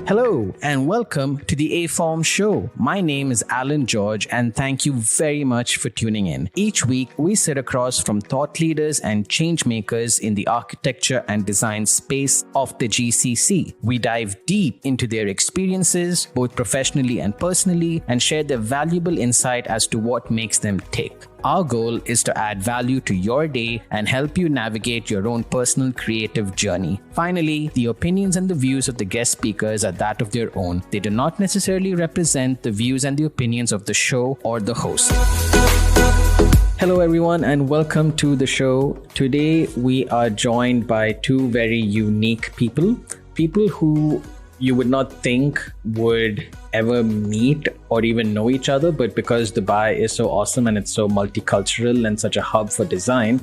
Hello and welcome to the aForm show. My name is Alan George and thank you very much for tuning in. Each week, we sit across from thought leaders and change makers in the architecture and design space of the GCC. We dive deep into their experiences, both professionally and personally, and share their valuable insight as to what makes them tick. Our goal is to add value to your day and help you navigate your own personal creative journey. Finally, the opinions and the views of the guest speakers are that of their own. They do not necessarily represent the views and the opinions of the show or the host. Hello everyone and welcome to the show. Today we are joined by two very unique people who you would not think would ever meet or even know each other, but because Dubai is so awesome and it's so multicultural and such a hub for design,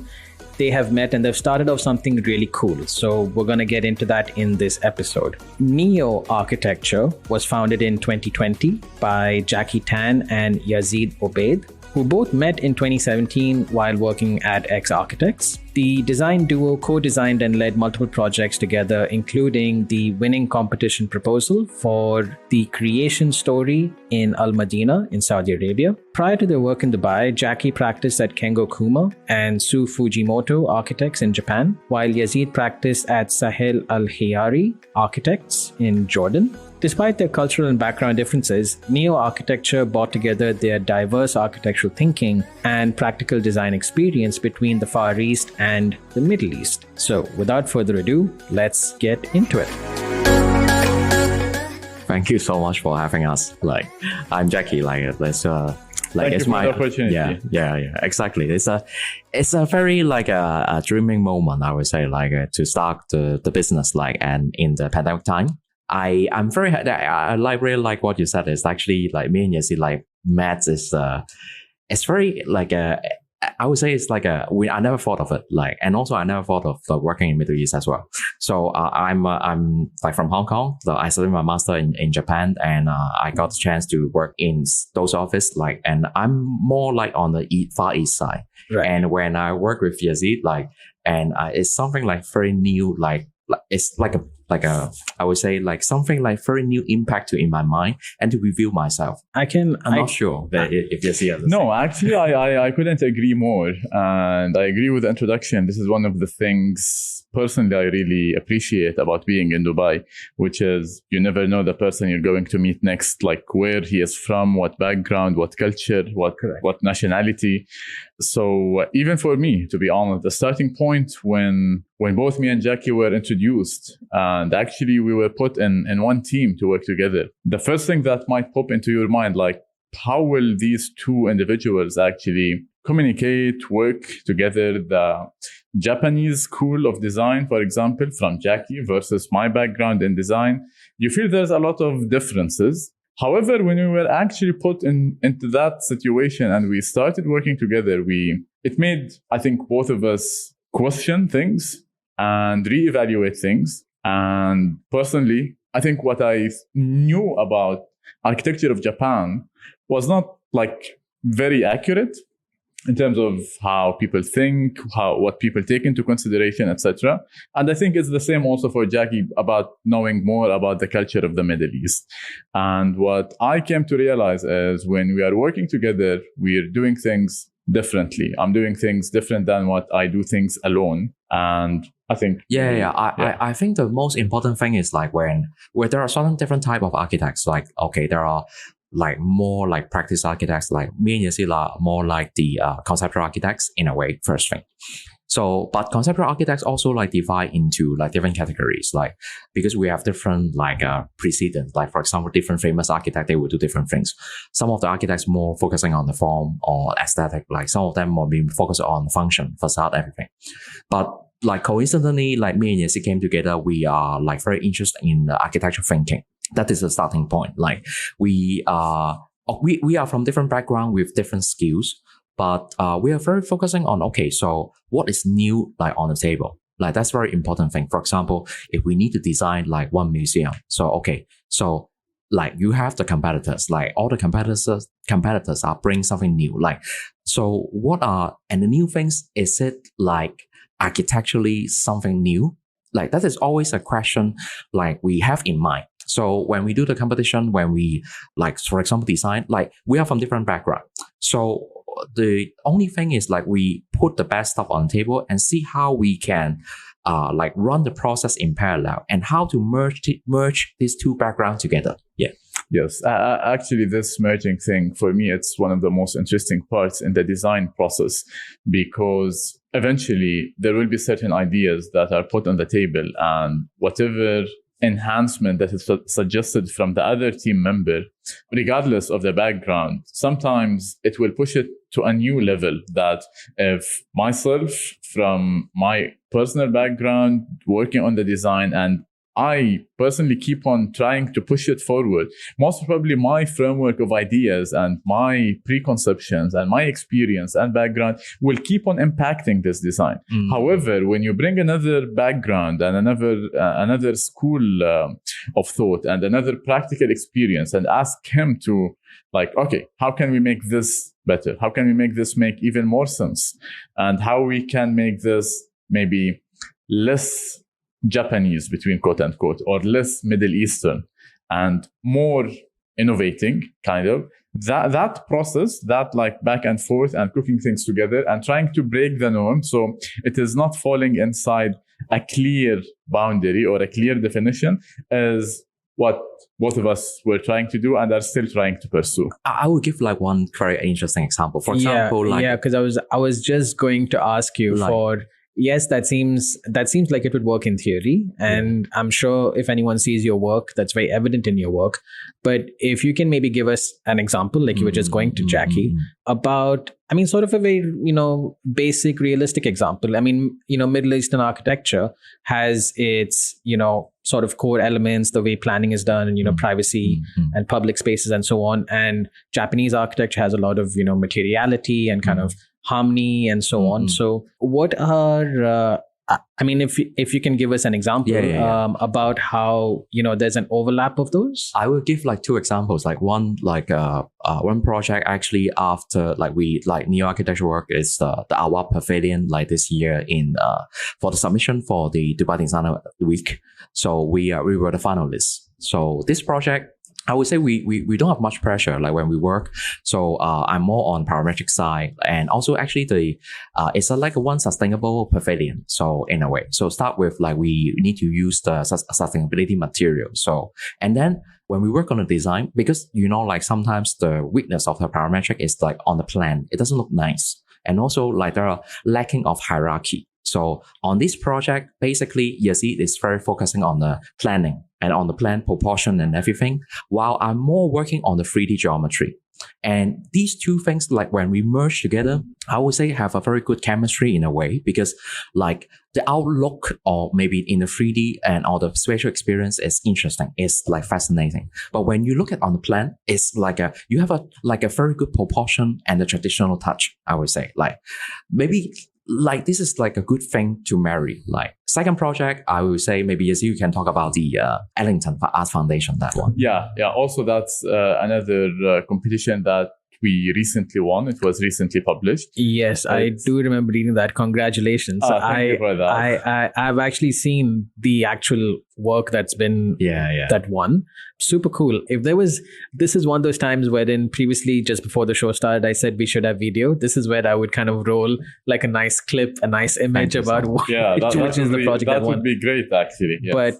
they have met and they've started off something really cool. So we're going to get into that in this episode. Neo Architecture was founded in 2020 by Jacky Tang and Yazeed Obeid, who both met in 2017 while working at X Architects. The design duo co-designed and led multiple projects together, including the winning competition proposal for the creation story in Madinah in Saudi Arabia. Prior to their work in Dubai, Jacky practiced at Kengo, Kuma and Fujimoto Architects in Japan, while Yazeed practiced at Sahel Al Hiyari Architects in Jordan. Despite their cultural and background differences, Neo Architecture brought together their diverse architectural thinking and practical design experience between the Far East and the Middle East. So without further ado, let's get into it. Thank you so much for having us. I'm Jacky. Thank it's my opportunity. Yeah, exactly. It's a very a dreaming moment, I would say, to start the business and in the pandemic time. I'm very I really like what you said. It's actually me and Yazeed met is it's very I would say it's I never thought of it and also I never thought of working in Middle East as well. So I'm from Hong Kong. So I studied my master in Japan and I got the chance to work in those office and I'm more on the Far East side. Right. And when I work with Yazeed and it's something very new it's I would say something very new impact in my mind and to review myself. I'm not sure if you see it. No, actually, I couldn't agree more. And I agree with the introduction. This is one of the things personally I really appreciate about being in Dubai, which is you never know the person you're going to meet next, where he is from, what background, what culture, what nationality. So even for me, to be honest, the starting point when both me and Jacky were introduced, and actually we were put in one team to work together, the first thing that might pop into your mind, how will these two individuals actually communicate, work together? The Japanese school of design, for example, from Jacky versus my background in design, you feel there's a lot of differences. However, when we were actually put into that situation and we started working together, it made, I think, both of us question things and reevaluate things. And personally, I think what I knew about architecture of Japan was not very accurate in terms of how people think, what people take into consideration, etc. And I think it's the same also for Jacky about knowing more about the culture of the Middle East. And what I came to realize is when we are working together, we're doing things differently. I'm doing things different than what I do things alone. And I think I think the most important thing is where there are certain different type of architects. There are more practice architects. Me and Yazeed are more the conceptual architects in a way. First thing. So, but conceptual architects also divide into different categories, because we have different precedents. For example, different famous architects, they will do different things. Some of the architects more focusing on the form or aesthetic. Some of them more being focused on function, facade, everything. But coincidentally, me and Yazeed came together. We are very interested in architecture thinking. That is the starting point. We are from different background with different skills. But we are very focusing on, so what is new on the table? That's very important thing. For example, if we need to design one museum, so you have the competitors, all the competitors are bringing something new. So and the new things, is it architecturally something new? That is always a question we have in mind. So when we do the competition, when we like, for example, design, like we are from different background. So the only thing is like we put the best stuff on the table and see how we can like run the process in parallel and how to merge these two backgrounds together. Yeah. Yes, actually, this merging thing, for me, it's one of the most interesting parts in the design process, because eventually there will be certain ideas that are put on the table, and whatever enhancement that is suggested from the other team member, regardless of the background, sometimes it will push it to a new level that if myself, from my personal background, working on the design, and I personally keep on trying to push it forward, most probably my framework of ideas and my preconceptions and my experience and background will keep on impacting this design. However, when you bring another background and another school of thought and another practical experience and ask him to, like, okay, how can we make this better? How can we make this make even more sense? And how we can make this maybe less Japanese, between quote unquote, or less Middle Eastern and more innovating, kind of that process, that like back and forth and cooking things together and trying to break the norm so it is not falling inside a clear boundary or a clear definition, is what both of us were trying to do and are still trying to pursue. I will give like one very interesting example. For example, because I was just going to ask you for. Yes, that seems like it would work in theory. And I'm sure if anyone sees your work, that's very evident in your work. But if you can maybe give us an example, like you were just going to Jacky, about, I mean, sort of a very, basic, realistic example. I mean, Middle Eastern architecture has its, sort of core elements, the way planning is done and, privacy and public spaces and so on. And Japanese architecture has a lot of, materiality and kind of harmony and so on. So what are I mean, if you can give us an example about how there's an overlap of those. I will give like two examples. Like one project actually after neo architecture work is the Award Pavilion like this year in for the submission for the Dubai Designer Week. So we were the finalists. So this project, I would say we don't have much pressure like when we work. So I'm more on parametric side, and also actually it's like a one sustainable pavilion. So in a way, so start with like we need to use the sustainability material. So and then when we work on the design, because like sometimes the weakness of the parametric is like on the plan, it doesn't look nice, and also like there are lacking of hierarchy. So on this project, basically, Yazeed is very focusing on the planning and on the plan proportion and everything, while I'm more working on the 3D geometry. And these two things, like when we merge together, I would say have a very good chemistry in a way, because like the outlook or maybe in the 3D and all the spatial experience is interesting. It's like fascinating. But when you look at on the plan, it's like you have a very good proportion and a traditional touch, I would say. Like maybe like this is like a good thing to marry. Like second project, I would say maybe as you can talk about the Ellington Art Foundation, that one. Yeah. Also, that's another competition that we recently won. It was recently published. Yes, I do remember reading that. Congratulations. Thank you for that. I've actually seen the actual work that's been that won. Super cool. This is one of those times wherein previously, just before the show started, I said we should have video. This is where I would kind of roll like a nice clip, a nice image about which is the project that won. Would be great, actually. Yes.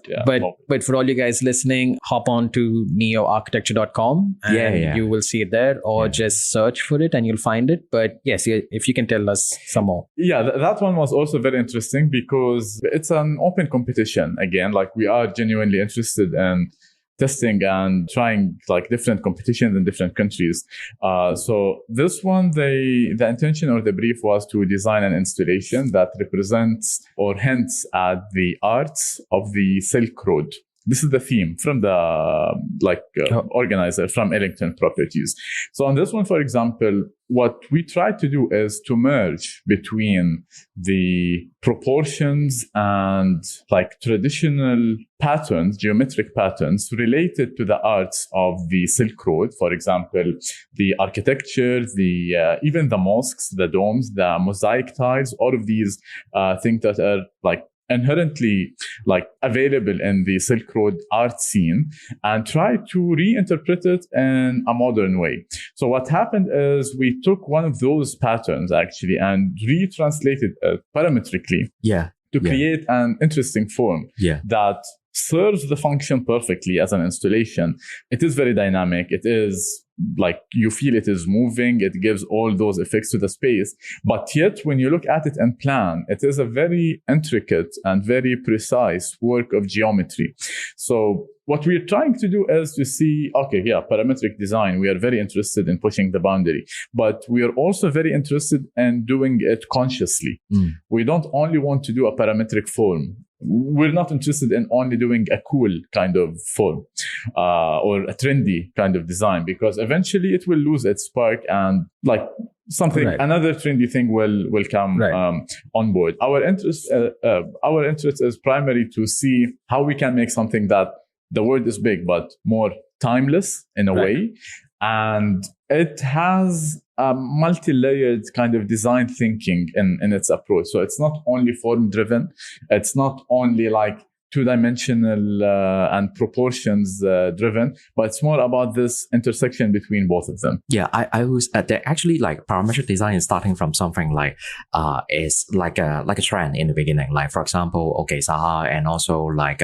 But for all you guys listening, hop on to neoarchitecture.com and you will see it there, or just search for it and you'll find it. But yes, if you can tell us some more. Yeah, that one was also very interesting because it's an open competition. Again, like we are genuinely interested in testing and trying like different competitions in different countries. So this one, the intention or the brief was to design an installation that represents or hints at the arts of the Silk Road. This is the theme from the organizer from Ellington Properties. So on this one, for example, what we try to do is to merge between the proportions and like traditional patterns, geometric patterns related to the arts of the Silk Road. For example, the architecture, even the mosques, the domes, the mosaic tiles, all of these things that are like inherently like available in the Silk Road art scene and try to reinterpret it in a modern way. So what happened is we took one of those patterns actually and retranslated it parametrically to create an interesting form that serves the function perfectly as an installation. It is very dynamic. It is like you feel it is moving. It gives all those effects to the space. But yet, when you look at it in plan, it is a very intricate and very precise work of geometry. So what we're trying to do is to see, parametric design. We are very interested in pushing the boundary, but we are also very interested in doing it consciously. We don't only want to do a parametric form. We're not interested in only doing a cool kind of form or a trendy kind of design, because eventually it will lose its spark and like something, another trendy thing will come on board. Our interest is primarily to see how we can make something that the word is big, but more timeless in a way. And it has a multi-layered kind of design thinking in its approach. So it's not only form-driven. It's not only like two-dimensional and proportions driven, but it's more about this intersection between both of them. Yeah, I was actually like parametric design is starting from something like is like a trend in the beginning. Like for example, Sahel and also like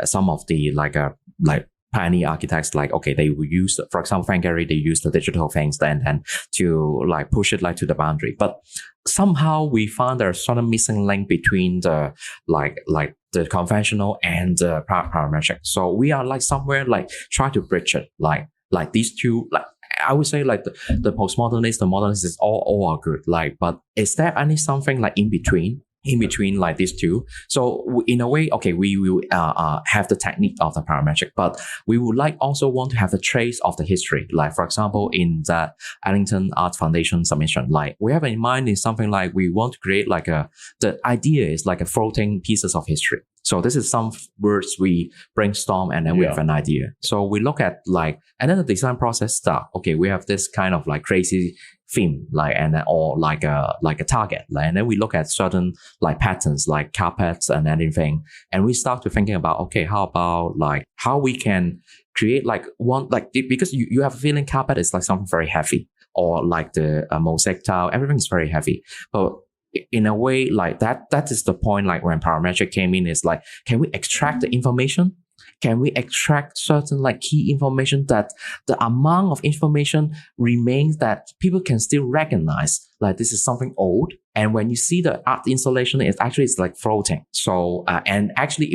some of the like pioneer architects, like they will use, for example, Frank Gehry, they use the digital things then to like push it like to the boundary. But somehow we found there's sort of missing link between the like the conventional and the parametric. So we are like somewhere like try to bridge it, like these two, like I would say like the postmodernists, the modernists is all are good. Like, but is there any something like in between like these two? So in a way, we will have the technique of the parametric, but we would like also want to have a trace of the history. Like for example, in the Ellington Arts Foundation submission, like we have in mind is something like we want to create like the idea is like a floating pieces of history. So this is some words we brainstorm and then we have an idea. So we look at like, and then the design process start. We have this kind of like crazy theme, like, and then, or like a target. Like, and then we look at certain like patterns, like carpets and anything. And we start to thinking about, how about like how we can create like one, like, because you have a feeling carpet is like something very heavy, or like the mosaic tile, everything is very heavy. But in a way, like that is the point, like when parametric came in, is like, can we extract the information? Can we extract certain like key information that the amount of information remains that people can still recognize, like this is something old. And when you see the art installation, it's like floating. So, and actually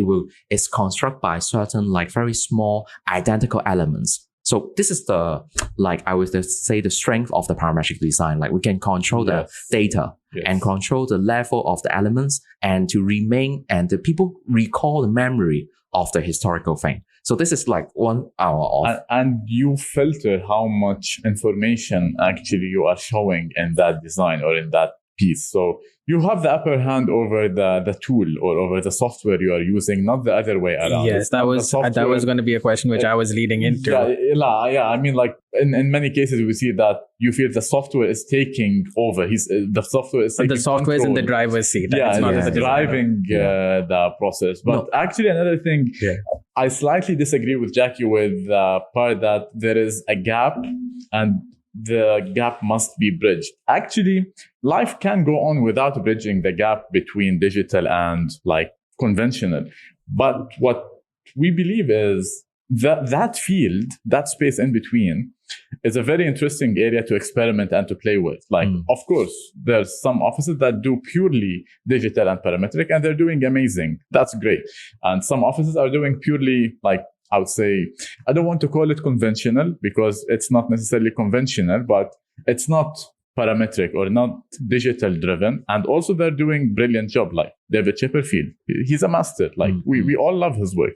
it's constructed by certain like very small identical elements. So this is the, like I would say, the strength of the parametric design. Like we can control the data and control the level of the elements, and to remain, and the people recall the memory of the historical thing. So this is like 1 hour of. And you filter how much information actually you are showing in that design or in that piece. So you have the upper hand over the tool or over the software you are using, not the other way around. Yes, that was going to be a question which I was leading into. Yeah. I mean, like in many cases, we see that you feel the software is taking over. The software is taking the software is in the driver's seat. It's driving the process. But actually, another thing, I slightly disagree with Jacky with the part that there is a gap and the gap must be bridged. Actually, life can go on without bridging the gap between digital and like conventional. But what we believe is that field, that space in between, is a very interesting area to experiment and to play with. Like, of course, there's some offices that do purely digital and parametric, and they're doing amazing. That's great. And some offices are doing purely like, I would say, I don't want to call it conventional because it's not necessarily conventional, but it's not parametric or not digital driven. And also they're doing brilliant job. Like David Chipperfield, he's a master. Like we all love his work.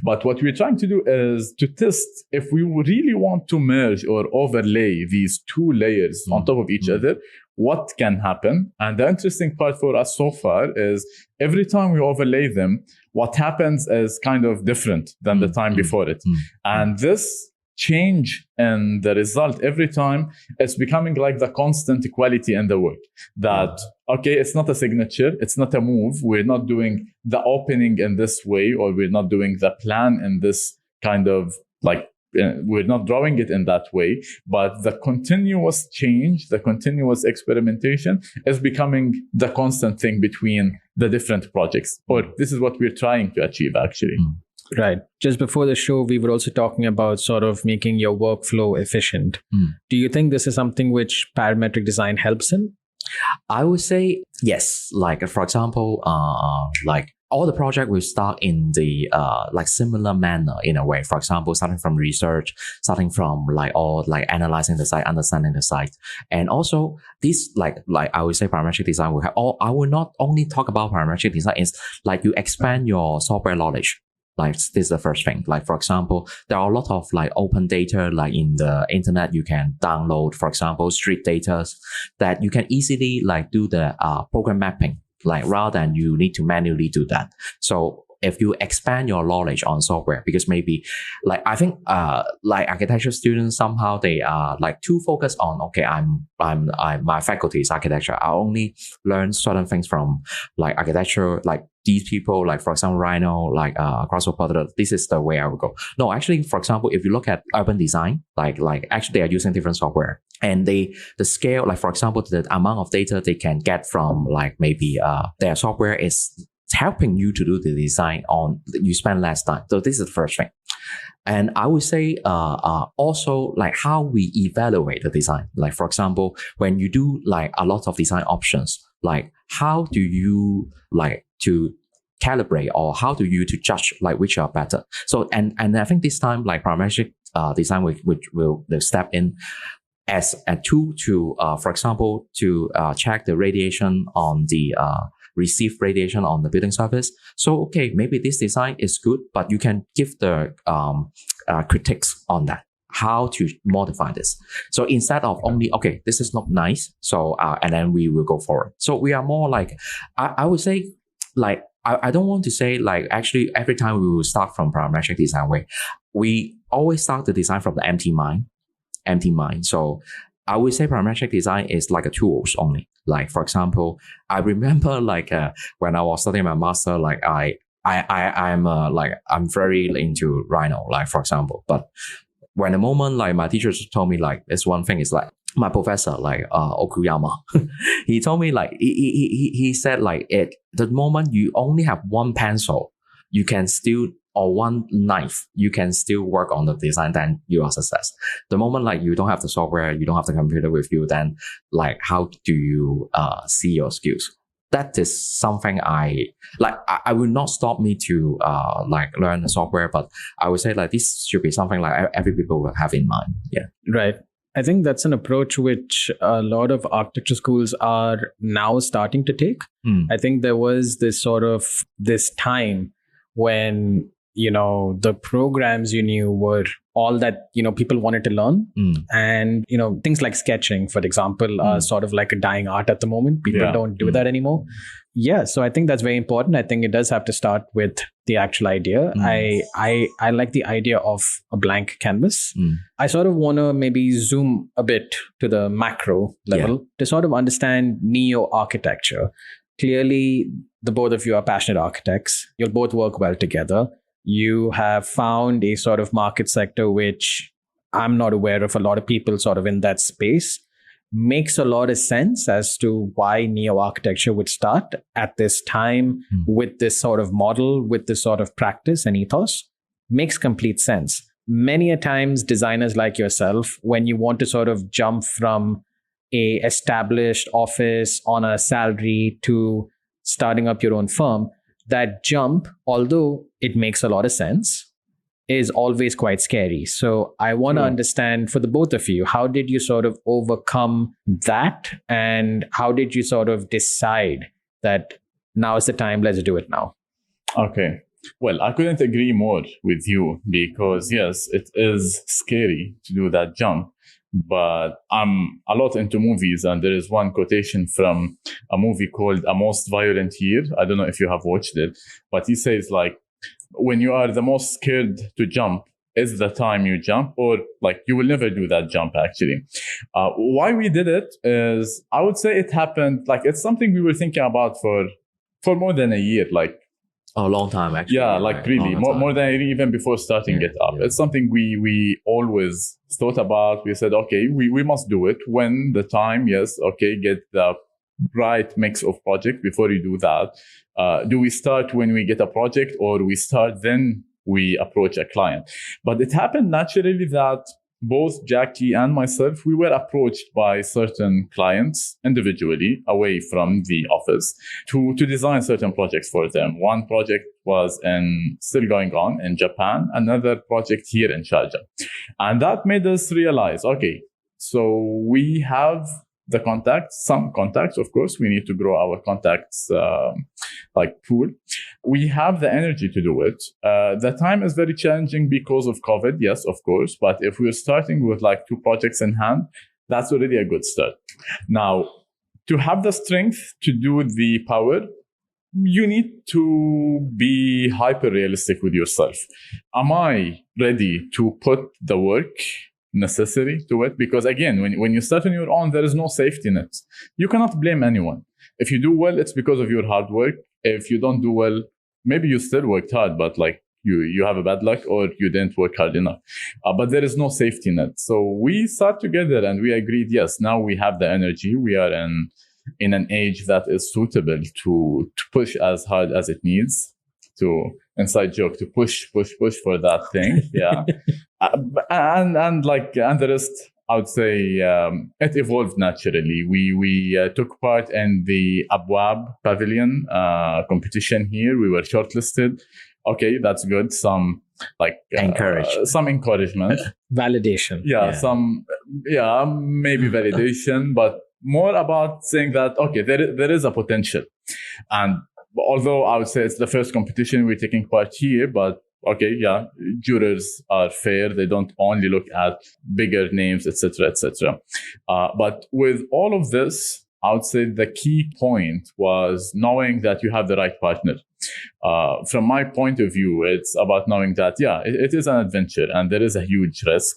But what we're trying to do is to test if we really want to merge or overlay these two layers on top of each other, what can happen. And the interesting part for us so far is every time we overlay them, what happens is kind of different than the time before it. And this change and the result every time, it's becoming like the constant quality in the work. That, okay, it's not a signature, it's not a move. We're not doing the opening in this way, or we're not doing the plan in this kind of like, we're not drawing it in that way, but the continuous change, the continuous experimentation is becoming the constant thing between the different projects. Or this is what we're trying to achieve, actually. Right. Just before the show, we were also talking about sort of making your workflow efficient. Do you think this is something which parametric design helps in? I would say yes. Like, for example, like all the project will start in the like similar manner in a way. For example, starting from research, starting from like analyzing the site, understanding the site, and also this like I would say parametric design will have. Or I will not only talk about parametric design. Is like you expand your software knowledge. Like this is the first thing. Like for example, there are a lot of like open data like in the internet you can download. For example, street data that you can easily like do the program mapping. Like rather than you need to manually do that. So if you expand your knowledge on software, because maybe like I think like architecture students somehow they are like too focused on my faculty is architecture. I only learn certain things from like architecture, like these people, like for example Rhino, like Grasshopper. This is the way I would go. No, actually, for example, if you look at urban design, like actually they are using different software. And the scale, like for example, the amount of data they can get from like maybe their software is helping you to do the design on, you spend less time. So this is the first thing. And I would say also like how we evaluate the design. Like for example, when you do like a lot of design options, like how do you like to calibrate, or how do you to judge like which are better? So and I think this time like parametric design which will step in as a tool to, for example, to check the radiation on the received radiation on the building surface. So, okay, maybe this design is good, but you can give the critiques on that, how to modify this. So instead of only, okay, this is not nice, so and then we will go forward. So we are more like, I would say, like, I don't want to say like actually every time we will start from parametric design way. We always start the design from the empty mind. So I would say parametric design is like a tools only. Like for example, I remember like when I was studying my master, like I'm very into Rhino, like for example. But when the moment like my teacher told me like this one thing is like my professor like Okuyama, he told me like he said like the moment you only have one pencil, you can still, or one knife, you can still work on the design, then you are success. The moment like you don't have the software, you don't have the computer with you, then like how do you see your skills? That is something I will not stop me to like learn the software, but I would say like this should be something like every people will have in mind. Yeah. Right. I think that's an approach which a lot of architecture schools are now starting to take. I think there was this time when, you know, the programs you knew were all that, you know, people wanted to learn. And, you know, things like sketching, for example, are sort of like a dying art at the moment. People don't do that anymore. Yeah. So I think that's very important. I think it does have to start with the actual idea. I like the idea of a blank canvas. I sort of want to maybe zoom a bit to the macro level to sort of understand neo-architecture. Clearly, the both of you are passionate architects. You'll both work well together. You have found a sort of market sector which I'm not aware of a lot of people sort of in that space. Makes a lot of sense as to why neo-architecture would start at this time with this sort of model, with this sort of practice and ethos. Makes complete sense. Many a times, designers like yourself, when you want to sort of jump from a established office on a salary to starting up your own firm, that jump, although it makes a lot of sense, is always quite scary. So I want to understand for the both of you, how did you sort of overcome that? And how did you sort of decide that now is the time, let's do it now? Okay. Well, I couldn't agree more with you, because yes, it is scary to do that jump. But I'm a lot into movies, and there is one quotation from a movie called A Most Violent Year. I don't know if you have watched it, but he says like, when you are the most scared to jump, is the time you jump, or like you will never do that jump actually. Why we did it is, I would say it happened, like it's something we were thinking about for more than a year, like a long time actually. yeah, like right? really Long more time. than even before starting Yeah, it up. yeah. It's something we always thought about. We said, okay, we must do it when the time, yes, okay, get the right mix of project before you do that. Do we start when we get a project, or we start then we approach a client? But it happened naturally that both Jacky and myself, we were approached by certain clients individually away from the office to design certain projects for them. One project was still going on in Japan, another project here in Sharjah. And that made us realize, okay, so we have the contacts, some contacts, of course, we need to grow our contacts like pool. We have the energy to do it. The time is very challenging because of COVID, yes, of course. But if we're starting with like 2 projects in hand, that's already a good start. Now, to have the strength to do the power, you need to be hyper realistic with yourself. Am I ready to put the work necessary to it? Because again, when you start on your own, there is no safety net. You cannot blame anyone. If you do well, it's because of your hard work. If you don't do well, maybe you still worked hard, but like you have a bad luck, or you didn't work hard enough. But there is no safety net. So we sat together and we agreed, yes, now we have the energy. We are in an age that is suitable to push as hard as it needs, to inside joke, to push for that thing. Yeah. and the rest, I would say it evolved naturally. We took part in the Abwab Pavilion competition here. We were shortlisted. Okay, that's good. Some some encouragement, Validation. Maybe validation, but more about saying that okay, there is a potential. And although I would say it's the first competition we're taking part here, but okay, yeah, jurors are fair. They don't only look at bigger names, etc., etc. But with all of this, I would say the key point was knowing that you have the right partner. From my point of view, it's about knowing that, yeah, it is an adventure and there is a huge risk.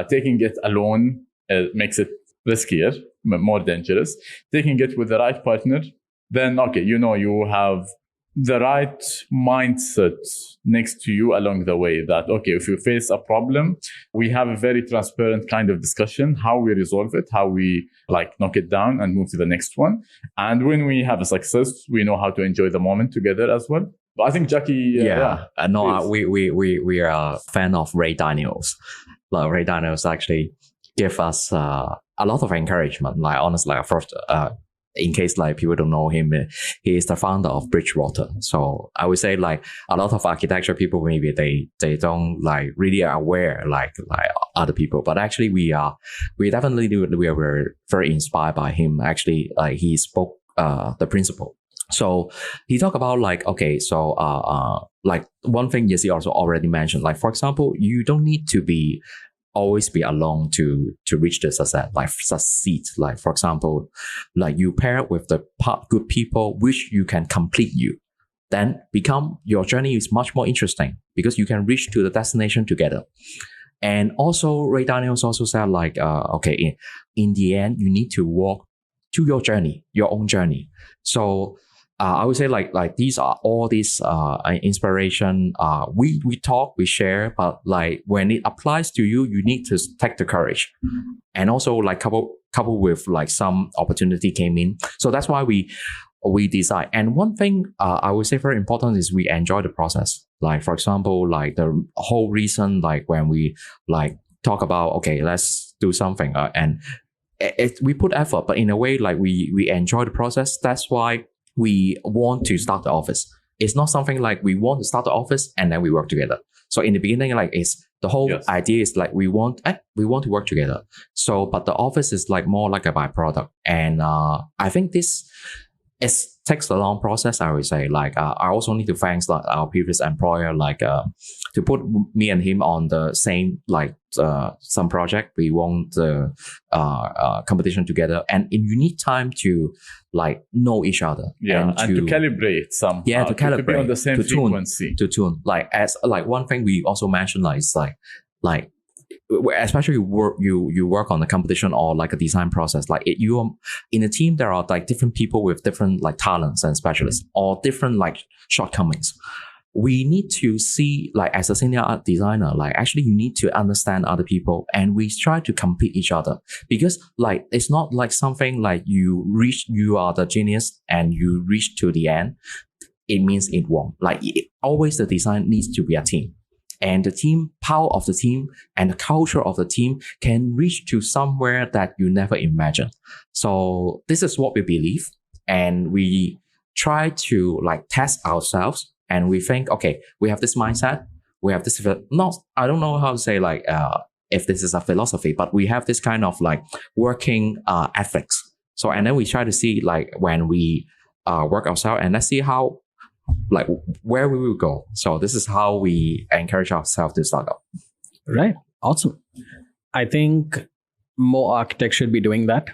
Taking it alone makes it riskier, more dangerous. Taking it with the right partner, then, okay, you have the right mindset next to you along the way, that okay, if you face a problem, we have a very transparent kind of discussion, how we resolve it, how we like knock it down and move to the next one. And when we have a success, we know how to enjoy the moment together as well. But I think Jacky, we are a fan of Ray Daniels. Like Ray Daniels actually give us a lot of encouragement. Like honestly, first, in case like people don't know him, he is the founder of Bridgewater. So I would say like a lot of architecture people, maybe they don't like really are aware like other people, but actually we definitely were very inspired by him. Actually, like he spoke the principle. So he talked about like, okay, so like one thing Yazeed also already mentioned, like for example, you don't need to always be alone to reach the success, like succeed. Like for example, like you pair with the good people which you can complete you, then your journey is much more interesting because you can reach to the destination together. And also Ray Daniels also said like, okay, in the end, you need to walk to your journey, your own journey. So I would say like these are all these inspiration. We talk, we share, but like when it applies to you, you need to take the courage, and also like couple with like some opportunity came in. So that's why we decide. And one thing I would say very important is we enjoy the process. Like for example, like the whole reason like when we like talk about okay, let's do something and we put effort, but in a way like we enjoy the process. That's why we want to start the office. It's not something like we want to start the office and then we work together. So in the beginning, like it's the whole idea is like we want to work together. So, but the office is like more like a byproduct. And I think this is takes a long process, I would say. Like I also need to thank like our previous employer, like to put me and him on the same like some project. We won the competition together, and you need time to like know each other. Yeah, and to calibrate somehow. Yeah, to calibrate, to be on the same frequency. To tune. Like as like one thing we also mentioned, like is like especially you work on a competition or like a design process, like you are in a team, there are like different people with different like talents and specialists or different like shortcomings. We need to see, like as a senior art designer, like actually you need to understand other people, and we try to compete each other, because like it's not like something like you are the genius and you reach to the end, it means it won't. Like always the design needs to be a team. And the team, power of the team and the culture of the team can reach to somewhere that you never imagined. So this is what we believe. And we try to like test ourselves. And we think, okay, we have this mindset. We have this, I don't know how to say like, if this is a philosophy, but we have this kind of like working ethics. So, and then we try to see like when we work ourselves, and let's see how, like where we will go. So this is how we encourage ourselves to start up. Right. Awesome. I think more architects should be doing that.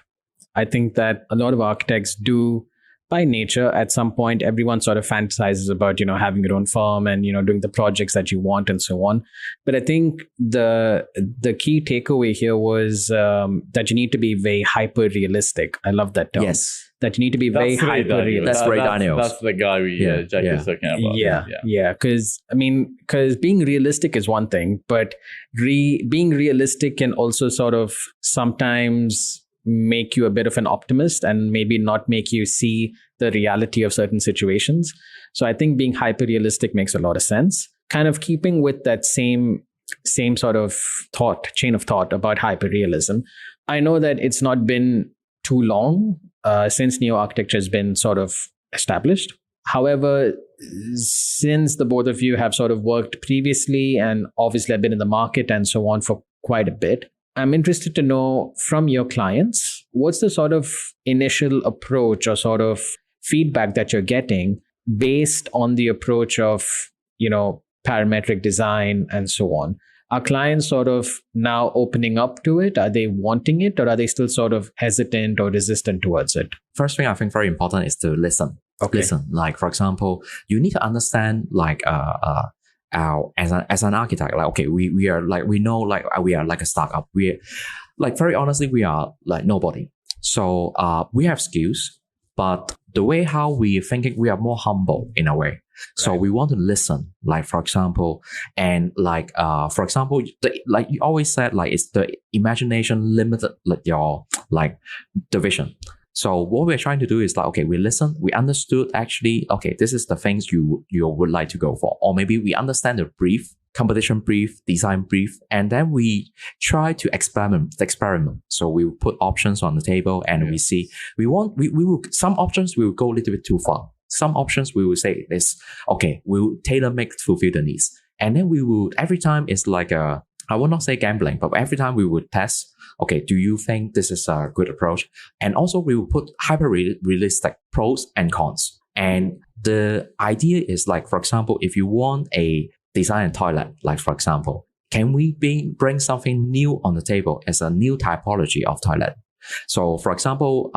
I think that a lot of architects do, by nature, at some point, everyone sort of fantasizes about, having your own firm and, doing the projects that you want and so on. But I think the key takeaway here was that you need to be very hyper realistic. I love that term. Yes. That you need to be very hyper realistic. That's Ray Daniels. That's the guy Jacky is talking about. Yeah. Because being realistic is one thing, but being realistic can also sort of sometimes make you a bit of an optimist and maybe not make you see the reality of certain situations. So I think being hyper realistic makes a lot of sense. Kind of keeping with that same sort of chain of thought about hyper realism. I know that it's not been too long since neo-architecture has been sort of established. However, since the both of you have sort of worked previously and obviously have been in the market and so on for quite a bit, I'm interested to know from your clients, what's the sort of initial approach or sort of feedback that you're getting based on the approach of, parametric design and so on? Are clients sort of now opening up to it? Are they wanting it, or are they still sort of hesitant or resistant towards it? First thing I think very important is to listen. Okay. Listen, like for example, you need to understand like as an architect, like okay, we are like, we know like we are like a startup. We like, very honestly, we are like nobody. So we have skills, but the way how we thinking, we are more humble in a way. So we want to listen, like for example, and like for example, like you always said, like it's the imagination limited like your like the vision. So what we're trying to do is like, okay, we listen, we understood actually, okay, this is the things you would like to go for. Or maybe we understand the brief, competition brief, design brief, and then we try to experiment. So we will put options on the table and we see, we will, some options we will go a little bit too far. Some options we will say this, okay, we will tailor make to fulfill the needs. And then we will, every time it's like I will not say gambling, but every time we would test, okay, do you think this is a good approach? And also we will put hyper realistic pros and cons. And the idea is like, for example, if you want a design toilet, like for example, can we bring something new on the table as a new typology of toilet? So for example,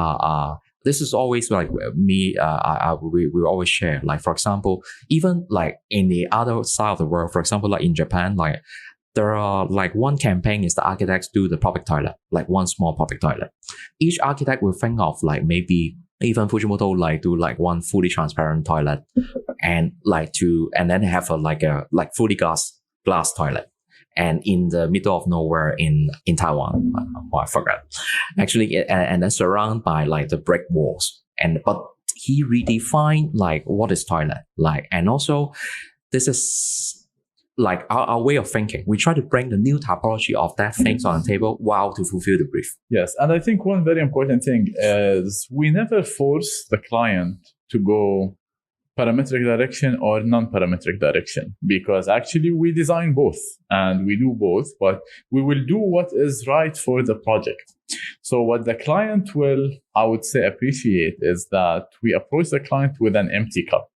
this is always like me, we always share, like for example, even like in the other side of the world, for example, like in Japan, like there are like one campaign is the architects do the public toilet, like one small public toilet. Each architect will think of like maybe even Fujimoto like do like one fully transparent toilet and then have a fully glass toilet. And in the middle of nowhere in Taiwan, I forgot. Actually, and then surrounded by like the brick walls. But he redefined like what is toilet like, and also this is like our way of thinking. We try to bring the new typology of that things on the table while to fulfill the brief. Yes, and I think one very important thing is we never force the client to go parametric direction or non-parametric direction, because actually we design both and we do both, but we will do what is right for the project. So what the client will, I would say, appreciate is that we approach the client with an empty cup.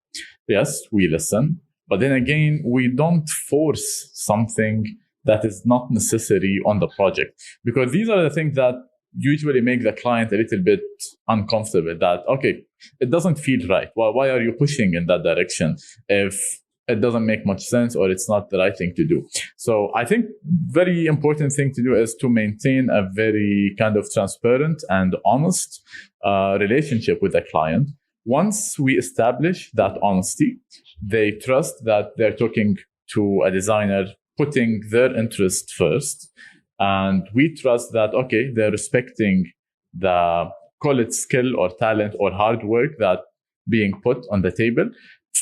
Yes, we listen, but then again, we don't force something that is not necessary on the project, because these are the things that usually make the client a little bit uncomfortable, that, okay, it doesn't feel right. Why are you pushing in that direction if it doesn't make much sense or it's not the right thing to do? So I think very important thing to do is to maintain a very kind of transparent and honest relationship with the client. Once we establish that honesty, they trust that they're talking to a designer putting their interest first. And we trust that, okay, they're respecting the, call it skill or talent or hard work that being put on the table.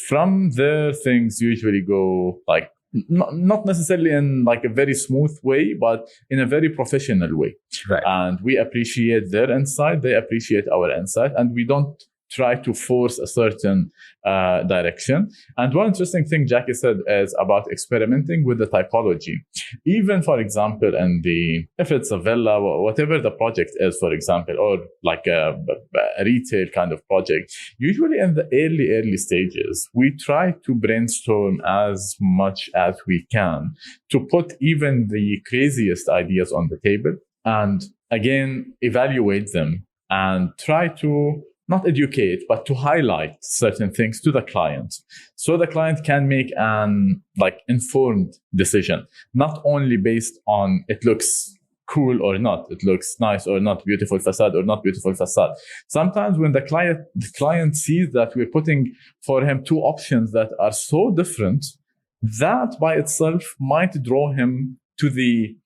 From there, things usually go like, not necessarily in like a very smooth way, but in a very professional way. Right. And we appreciate their insight, they appreciate our insight, and we don't try to force a certain direction. And one interesting thing Jacky said is about experimenting with the typology. Even, for example, if it's a villa, whatever the project is, for example, or like a retail kind of project, usually in the early stages, we try to brainstorm as much as we can to put even the craziest ideas on the table and again, evaluate them and try to not educate, but to highlight certain things to the client, so the client can make an informed decision, not only based on it looks cool or not, it looks nice or not, beautiful facade or not beautiful facade. Sometimes when the client sees that we're putting for him two options that are so different, that by itself might draw him to the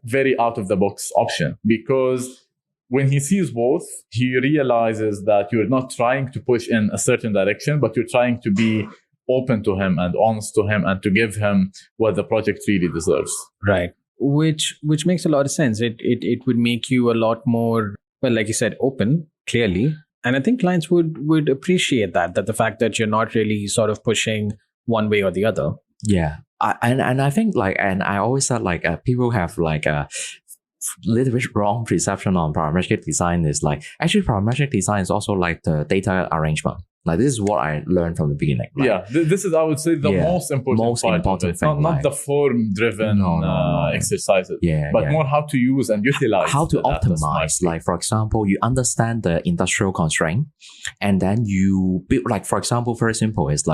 very out of the box option, because when he sees both, he realizes that you're not trying to push in a certain direction, but you're trying to be open to him and honest to him and to give him what the project really deserves. Right. Which makes a lot of sense. It would make you a lot more, well, like you said, open, clearly. And I think clients would appreciate that the fact that you're not really sort of pushing one way or the other. Yeah. And I think and I always said people have a little bit wrong perception on parametric design is actually parametric design is also the data arrangement. This is what I learned from the beginning. This is, I would say, the most important thing. Not the form-driven exercises, but more how to use and utilize. How to optimize. For example, you understand the industrial constraint, and then you build. For example, very simple is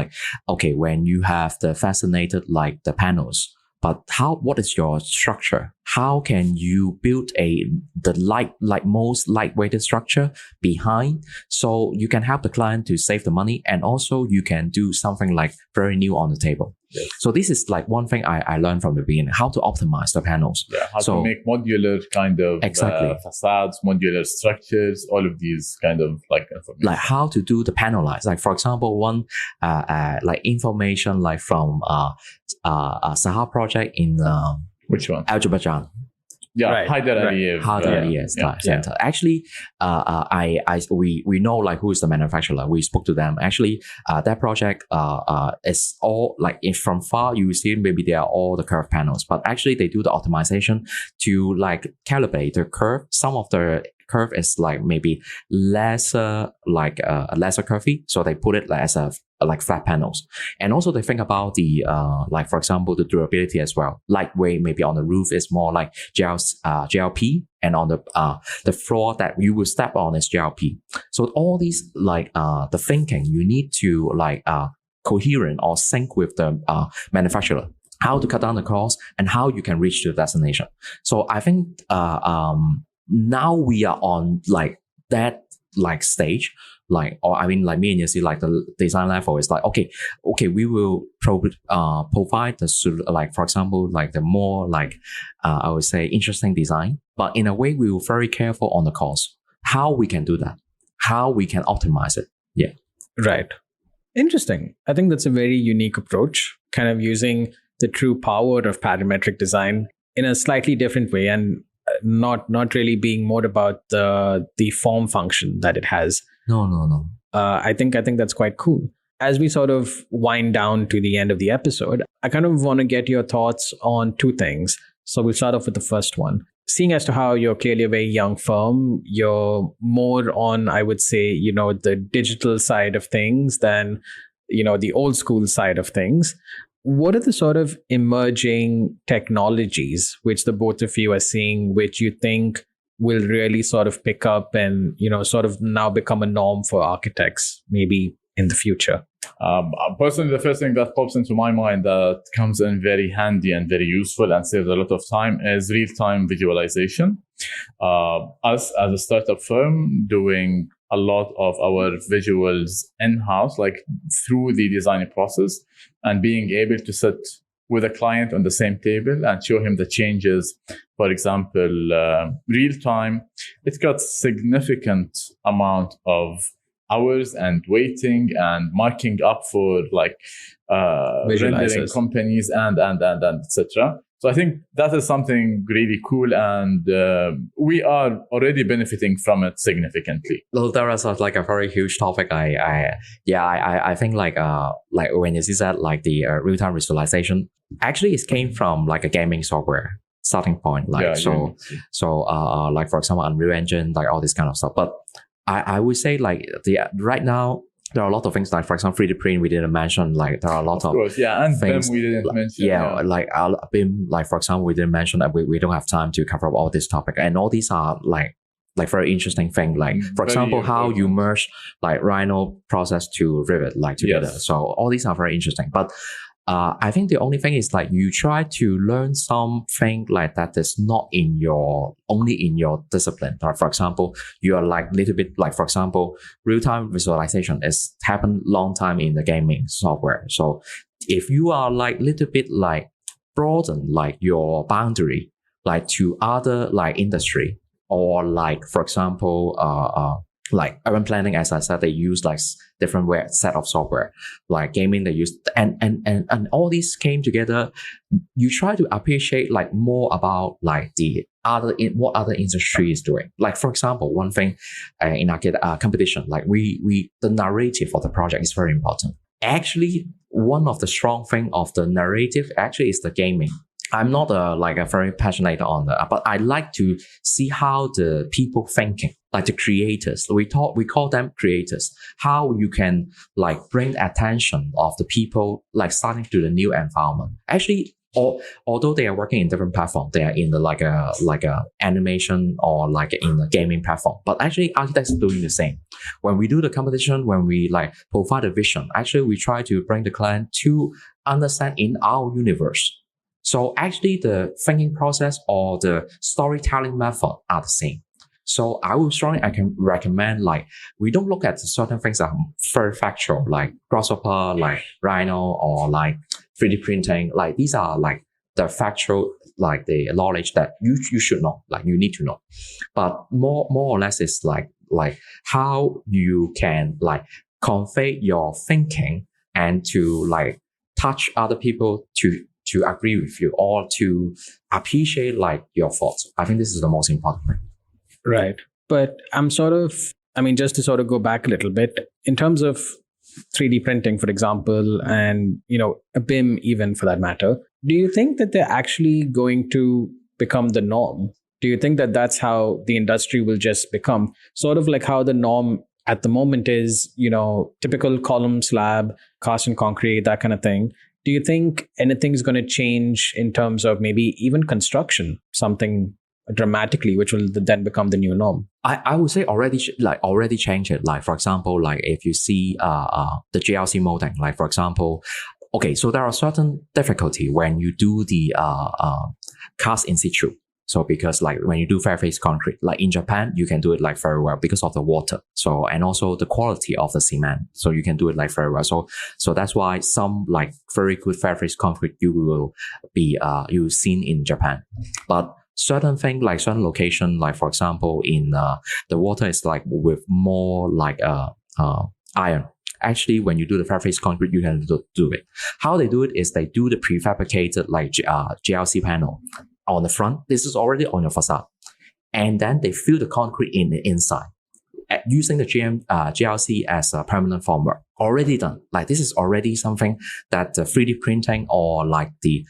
okay, when you have the fascinated the panels. But what is your structure? How can you build the most lightweighted structure behind, so you can help the client to save the money, and also you can do something very new on the table. Yes. So this is one thing I learned from the beginning, how to optimize the panels. Yeah, how to make modular kind of facades, modular structures, all of these kind of information. How to do the panelize. For example, one information from Sahel project in which one? Azerbaijan. Yeah, right. Haider Aliyev Center. Actually, we know who is the manufacturer. We spoke to them. Actually, that project is all from far you see maybe they are all the curved panels, but actually they do the optimization to calibrate the curve. Some of the curve is maybe lesser lesser curvy, so they put it as a flat panels. And also they think about the for example the durability as well. Lightweight maybe on the roof is more GLP, and on the floor that you will step on is GLP. So all these the thinking you need to coherent or sync with the manufacturer, how to cut down the cost and how you can reach the destination. So I think now we are on that stage, me and you see the design level is okay, we will provide the for example the more I would say interesting design, but in a way we will very careful on the cost, how we can do that, how we can optimize it. Yeah. Right. Interesting. I think that's a very unique approach, kind of using the true power of parametric design in a slightly different way, and not really being more about the form function that it has. No. I think that's quite cool. as we sort of wind down to the end of the episode, I kind of want to get your thoughts on two things. So we'll start off with the first one. Seeing as to how you're clearly a very young firm, you're more on, I would say, the digital side of things than, the old school side of things. What are the sort of emerging technologies which the both of you are seeing, which you think will really sort of pick up and, sort of now become a norm for architects, maybe in the future? Personally, the first thing that pops into my mind that comes in very handy and very useful and saves a lot of time is real-time visualization. Us as a startup firm doing a lot of our visuals in-house, like through the design process, and being able to sit with a client on the same table and show him the changes. For example, real time, it got significant amount of hours and waiting and marking up for rendering companies and etc. So I think that is something really cool, and we are already benefiting from it significantly. Well, there is a very huge topic. I think like when you see that the real time visualization, actually it came from a gaming software starting point. For example, Unreal Engine, all this kind of stuff. But I would say right now, there are a lot of things for example, 3D print we didn't mention. There are a lot of course, and things BIM we didn't mention. BIM, for example, we didn't mention that we don't have time to cover up all this topic. And all these are very interesting thing. For example, how you merge Rhino process to Rivet together. Yes. So all these are very interesting. But I think the only thing is you try to learn something that is not only in your discipline. For example, you are little bit for example, real-time visualization is happened long time in the gaming software. So if you are little bit broaden your boundary to other industry, or for example urban planning, as I said, they use different set of software. Gaming, they use and all these came together. You try to appreciate more about the what other industry is doing. For example, one thing in our competition, we the narrative of the project is very important. Actually, one of the strong thing of the narrative actually is the gaming. I'm not a very passionate on that, but I like to see how the people thinking, the creators, we call them creators, how you can bring attention of the people starting to the new environment. Actually, although they are working in different platform, they are in the animation or in the gaming platform. But actually, architects are doing the same. When we do the competition, when we provide a vision, actually we try to bring the client to understand in our universe. So actually the thinking process or the storytelling method are the same. So I can recommend we don't look at certain things that are very factual, Grasshopper, Rhino, or 3D printing. These are the factual, the knowledge that you should know, you need to know. But more or less it's how you can convey your thinking and to touch other people to agree with you or to appreciate your thoughts. I think this is the most important thing. Right. But just to sort of go back a little bit, in terms of 3D printing, for example, and, a BIM even for that matter, do you think that they're actually going to become the norm? Do you think that that's how the industry will just become sort of how the norm at the moment is, typical column, slab, cast and concrete, that kind of thing? Do you think anything's going to change in terms of maybe even construction, something dramatically, which will then become the new norm? I would say already change it. For example, if you see the GLC molding, for example, okay, so there are certain difficulty when you do the cast in situ. So because when you do fair face concrete, in Japan, you can do it very well because of the water. So, and also the quality of the cement. So you can do it very well. So that's why some very good fair face concrete you will be, you seen in Japan. But certain thing, certain location, for example, in, the water is with more iron. Actually, when you do the fair face concrete, you can do it. How they do it is they do the prefabricated GLC panel on the front. This is already on your facade. And then they fill the concrete in the inside. using the GLC as a permanent formwork. Already done. Like this is already something that the 3D printing or like the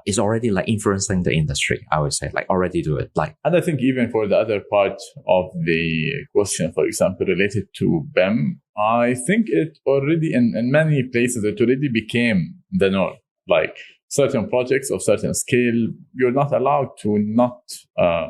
is already like influencing the industry. I would say like already do it. Like, and I think even for the other part of the question, for example, related to BIM, I think it already in many places it already became the norm. Like certain projects of certain scale, you're not allowed to not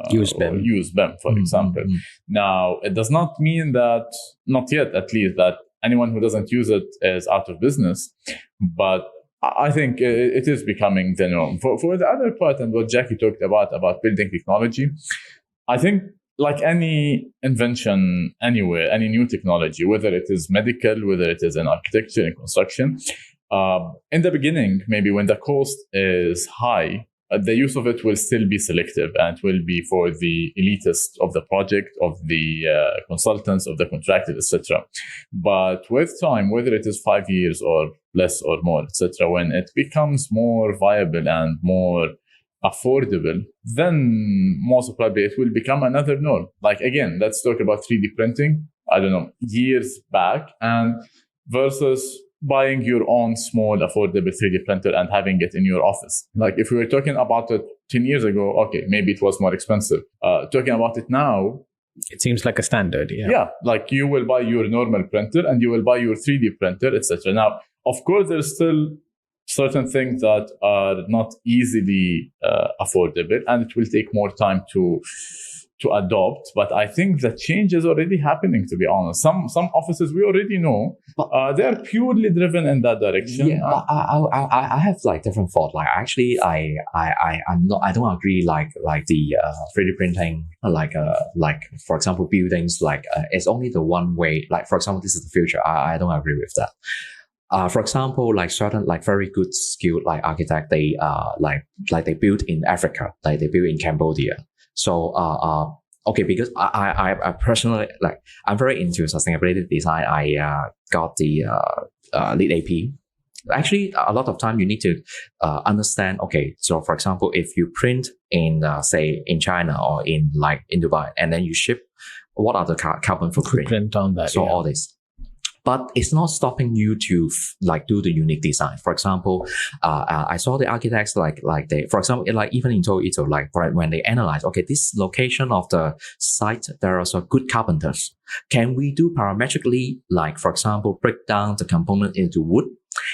use BIM, for example. Now, it does not mean that, not yet at least, that anyone who doesn't use it is out of business. But I think it is becoming the norm. For the other part, and what Jacky talked about building technology, I think like any invention anywhere, any new technology, whether it is medical, whether it is in architecture and construction, in the beginning, maybe when the cost is high, the use of it will still be selective and will be for the elitist of the project, of the consultants, of the contractors, etc. But with time, whether it is 5 years or less or more, etc., when it becomes more viable and more affordable, then most probably it will become another norm. Like again, let's talk about 3D printing, I don't know, years back, and versus buying your own small affordable 3D printer and having it in your office. Like if we were talking about it 10 years ago, okay, maybe it was more expensive. Talking about it now, it seems like a standard. Yeah, like you will buy your normal printer and you will buy your 3D printer, etc. Now, of course, there's still certain things that are not easily affordable, and it will take more time to adopt. But I think the change is already happening, to be honest. Some offices we already know, they're purely driven in that direction. Yeah, but I have like different thought. Like actually, I don't agree like the 3D printing like for example buildings it's only the one way. Like for example, this is the future. I don't agree with that. For example, like certain like very good skilled like architect, they like they build in Africa, like they build in Cambodia. So okay, because I personally like I'm very into sustainability design. I got the lead AP. Actually, a lot of time you need to understand. Okay, so for example, if you print in say in China or in Dubai, and then you ship, what are the carbon footprint on that? So all this. But it's not stopping you to like do the unique design. For example, I saw the architects like they, for example, like even in Toronto, like when they analyze, okay, this location of the site, there are some good carpenters. Can we do parametrically, like for example, break down the component into wood,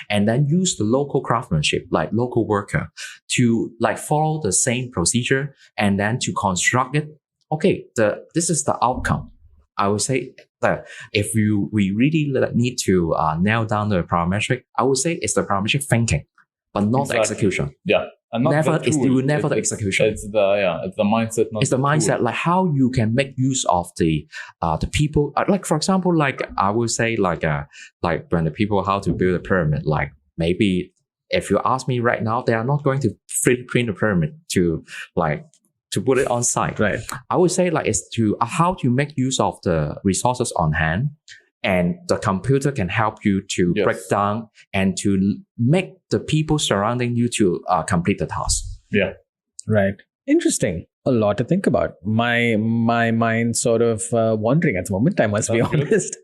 and then use the local craftsmanship, like local worker, to like follow the same procedure and then to construct it. Okay, this is the outcome. I would say that if we really need to nail down the parametric, I would say it's the parametric thinking, but not the execution. Yeah, and not never the tool. never the execution. It's the mindset. Not it's the mindset, tool. like how you can make use of the people. Like for example, like I would say like when the people how to build a pyramid. Like maybe if you ask me right now, they are not going to 3D print a pyramid to put it on site. Right. I would say like it's to how to make use of the resources on hand, and the computer can help you to break down and to make the people surrounding you to complete the task. Yeah. Right. Interesting. A lot to think about. My mind sort of wandering at the moment, I must be honest.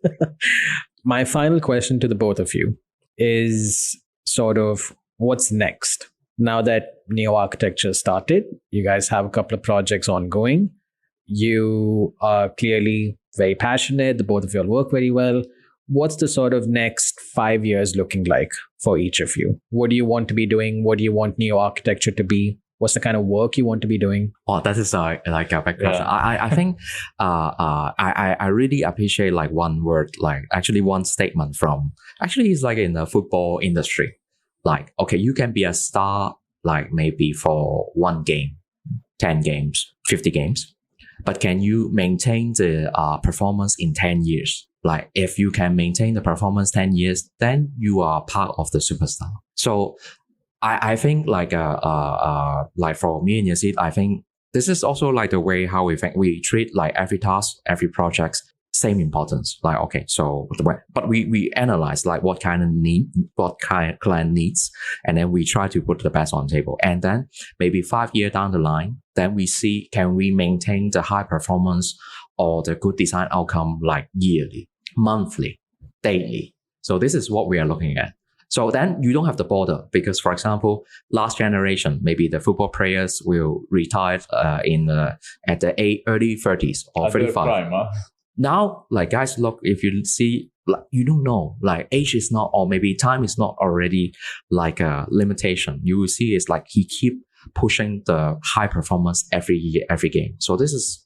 My final question to the both of you is sort of what's next? Now that Neo Architecture started, you guys have a couple of projects ongoing. You are clearly very passionate. The both of you all work very well. What's the sort of next 5 years looking like for each of you? What do you want to be doing? What do you want Neo Architecture to be? What's the kind of work you want to be doing? Oh, that is like a big question. I think I really appreciate like one word, like actually one statement from actually it's like in the football industry. Like, okay, you can be a star, like maybe for 1 game, 10 games, 50 games, but can you maintain the performance in 10 years? Like, if you can maintain the performance 10 years, then you are part of the superstar. So, I think like for me and Yazeed, I think this is also like the way how we treat like every task, every project. Same importance. Like, okay, so, but we analyze like what kind of client needs, and then we try to put the best on the table. And then maybe 5 years down the line, then we see, can we maintain the high performance or the good design outcome like yearly, monthly, daily. So this is what we are looking at. So then you don't have the border because, for example, last generation, maybe the football players will retire at the early 30s or 35. Prime, huh? Now, like guys, look, if you see, like, you don't know, like age is not, or maybe time is not already like a limitation. You will see it's like he keep pushing the high performance every year, every game. So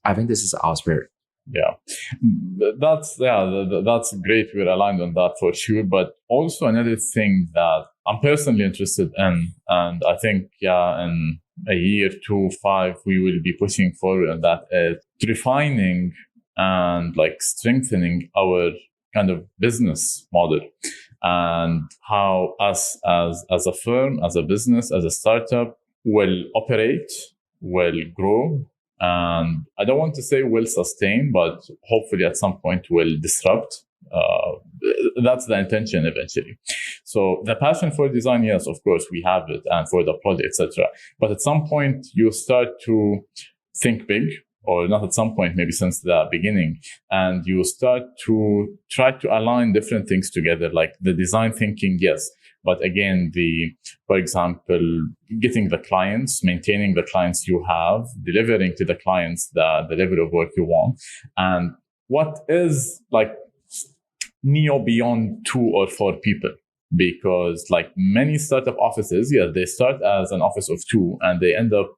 I think this is our spirit. Yeah, that's great. We're aligned on that for sure. But also another thing that I'm personally interested in, and I think in a year, 2, 5, we will be pushing forward on that, is refining and like strengthening our kind of business model and how us as a firm, as a business, as a startup will operate, will grow. And I don't want to say will sustain, but hopefully at some point will disrupt. That's the intention eventually. So the passion for design, yes, of course, we have it, and for the project, etc. But at some point, you start to think big, or not at some point, maybe since the beginning, and you start to try to align different things together, like the design thinking, yes. But again, for example, getting the clients, maintaining the clients you have, delivering to the clients the level of work you want. And what is like Neo beyond 2 or 4 people? Because like many startup offices, they start as an office of 2 and they end up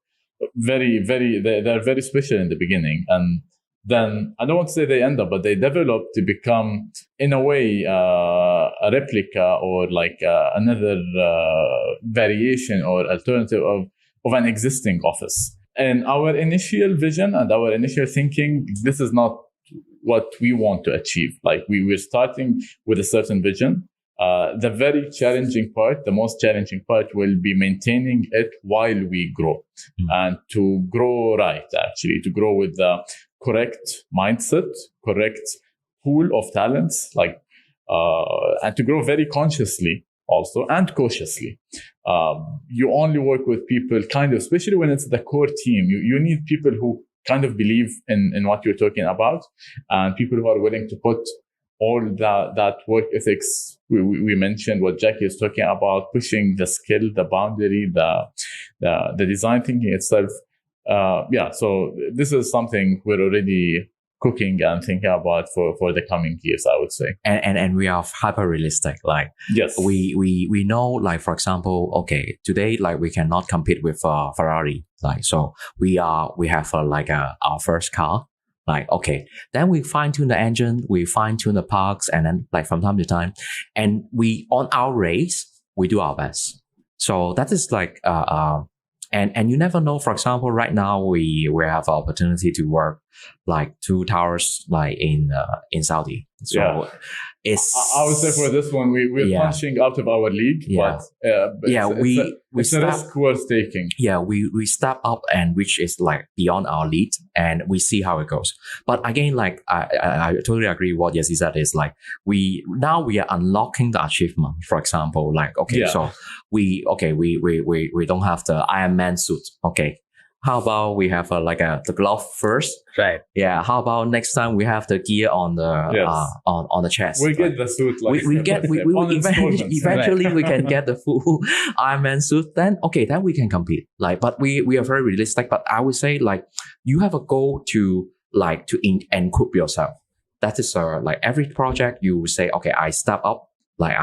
they're very special in the beginning. And then I don't want to say they end up, but they develop to become, in a way, a replica or like another variation or alternative of an existing office. And our initial vision and our initial thinking, this is not what we want to achieve. Like we're starting with a certain vision. The very challenging part, the most challenging part will be maintaining it while we grow. And to grow right, actually, to grow with the correct mindset, correct pool of talents, like, and to grow very consciously also and cautiously. You only work with people kind of, especially when it's the core team, you need people who kind of believe in what you're talking about, and people who are willing to put all that work ethics we mentioned, what Jacky is talking about, pushing the skill, the boundary, the design thinking itself. So this is something we're already cooking and thinking about for the coming years, I would say. And we are hyper realistic. Like, yes, we know, like, for example, okay, today, like, we cannot compete with Ferrari. Like, so we have our first car. Like, okay, then we fine tune the engine, we fine tune the parts, and then like from time to time, and we on our race, we do our best. So that is like, and you never know. For example, right now we have an opportunity to work like 2 towers like in Saudi. So it's, I would say for this one we're punching out of our league. But it's a risk worth taking. Yeah, we step up, and which is like beyond our lead, and we see how it goes. But again, like I totally agree what Yazeed said is like we are unlocking the achievement. For example, like so we don't have the Iron Man suit. Okay. How about we have the glove first? Right. Yeah. How about next time we have the gear on the on the chest? We get the suit. Like we will eventually we can get the full Iron Man suit. Then we can compete. Like, but we are very realistic. But I would say like you have a goal to equip yourself. That is like every project you say, okay, I step up. Like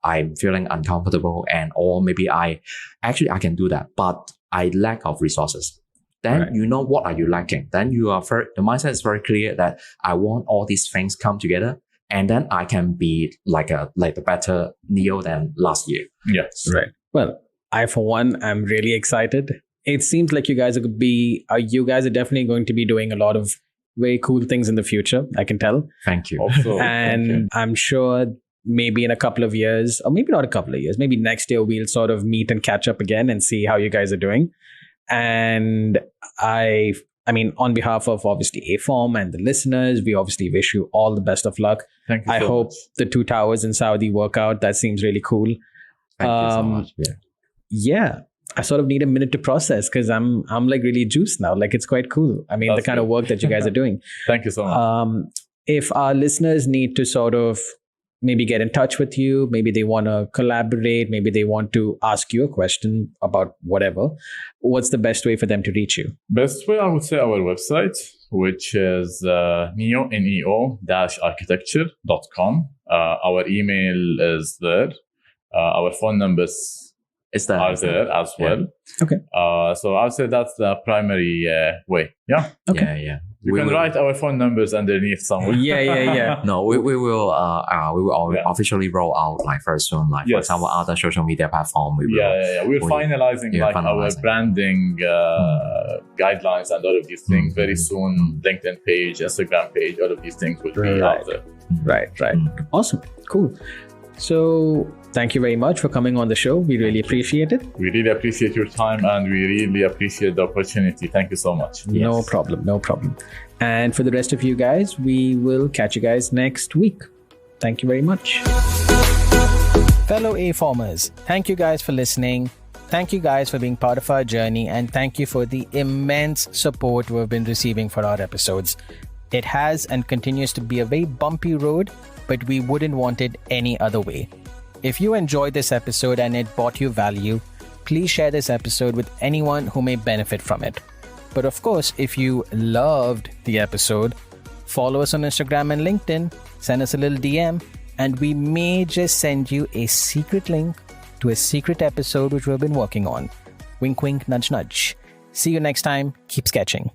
I'm feeling uncomfortable, or maybe I can do that, but I lack of resources. Then you know what are you lacking. Then the mindset is very clear that I want all these things come together, and then I can be like a better Neo than last year. Yes. Right. Well, I for one am really excited. It seems like you guys are definitely going to be doing a lot of very cool things in the future. I can tell. Thank you. Also, and I'm sure maybe in a couple of years, or maybe not a couple of years, maybe next year we'll sort of meet and catch up again and see how you guys are doing. And I mean, on behalf of obviously aForm and the listeners, we obviously wish you all the best of luck. Thank you. I hope the 2 towers in Saudi work out. That seems really cool. Thank you so much. Yeah. I sort of need a minute to process because I'm like really juiced now. Like it's quite cool. I mean, That's the kind of work that you guys are doing. Thank you so much. If our listeners need to sort of maybe get in touch with you, maybe they want to collaborate, maybe they want to ask you a question about whatever, what's the best way for them to reach you? Best way, I would say our website, which is neo-architecture.com. Our email is there. Our phone numbers are there as well. Yeah. Okay. So I'll say that's the primary way. Yeah. Okay. Yeah. You can write our phone numbers underneath somewhere. Yeah. No, we will officially roll out like very soon. Like for example, other social media platform. We're finalizing our branding guidelines and all of these things very soon. LinkedIn page, Instagram page, all of these things will be out there. Right. Awesome. Cool. So thank you very much for coming on the show. We really appreciate it. We really appreciate your time and we really appreciate the opportunity. Thank you so much. No problem. And for the rest of you guys, we will catch you guys next week. Thank you very much. Fellow aFormers, thank you guys for listening. Thank you guys for being part of our journey, and thank you for the immense support we've been receiving for our episodes. It has and continues to be a very bumpy road, but we wouldn't want it any other way. If you enjoyed this episode and it brought you value, please share this episode with anyone who may benefit from it. But of course, if you loved the episode, follow us on Instagram and LinkedIn, send us a little DM, and we may just send you a secret link to a secret episode which we've been working on. Wink, wink, nudge, nudge. See you next time. Keep sketching.